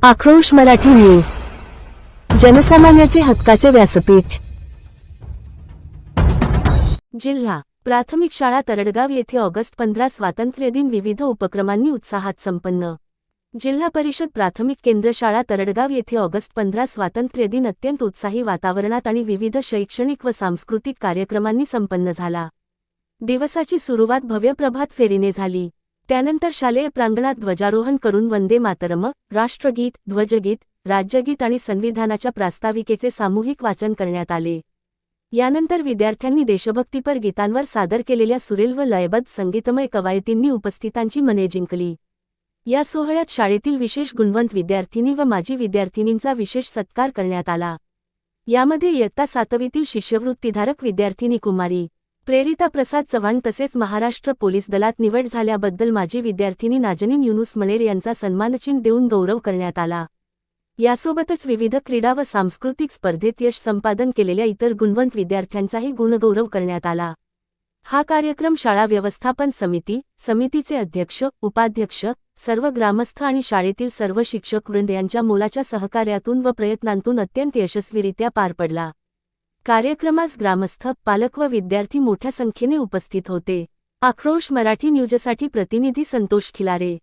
आक्रोश मराठी न्यूज, जनसामान्याचे हक्काचे व्यासपीठ। जिल्हा प्राथमिक शाळा तरडगाव येथे ऑगस्ट 15 स्वातंत्र्य दिन विविध उपक्रमांनी उत्साहात संपन्न। जिल्हा परिषद प्राथमिक केंद्र शाळा तरडगाव येथे ऑगस्ट 15 स्वातंत्र्य दिन अत्यंत उत्साही वातावरणात आणि विविध शैक्षणिक व सांस्कृतिक कार्यक्रमांनी संपन्न झाला। दिवसाची सुरुवात भव्य प्रभात फेरीने झाली। त्यानंतर शालेय प्रांगणात ध्वजारोहण करून वंदे मातरम, राष्ट्रगीत, ध्वजगीत, राज्यगीत आणि संविधानाच्या प्रास्ताविकेचे सामूहिक वाचन करण्यात आले। यानंतर विद्यार्थ्यांनी देशभक्तीपर गीतांवर सादर केलेल्या सुरेल व लयबद्ध संगीतमय कवायतींनी उपस्थितांची मने जिंकली। या सोहळ्यात शाळेतील विशेष गुणवंत विद्यार्थिनी व माजी विद्यार्थिनींचा विशेष सत्कार करण्यात आला। यामध्ये इयत्ता 7वीतील शिष्यवृत्तीधारक विद्यार्थिनी कुमारी प्रेरिता प्रसाद चव्हाण तसेच महाराष्ट्र पोलीस दलात निवड झाल्याबद्दल माजी विद्यार्थिनी नाजनीन युनुस मणेर यांचा सन्मानचिन्ह देऊन गौरव करण्यात आला। यासोबतच विविध क्रीडा व सांस्कृतिक स्पर्धेत यश संपादन केलेल्या इतर गुणवंत विद्यार्थ्यांचाही गुणगौरव करण्यात आला। हा कार्यक्रम शाळा व्यवस्थापन समिती, समितीचे अध्यक्ष, उपाध्यक्ष, सर्व ग्रामस्थ आणि शाळेतील सर्व शिक्षकवृंद यांच्या मोलाच्या सहकार्यातून व प्रयत्नांतून अत्यंत यशस्वीरित्या पार पडला। कार्यक्रमास ग्रामस्थ, पालक व विद्यार्थी मोठ्या संख्येने उपस्थित होते। आक्रोश मराठी न्यूजसाठी प्रतिनिधी संतोष खिलारे।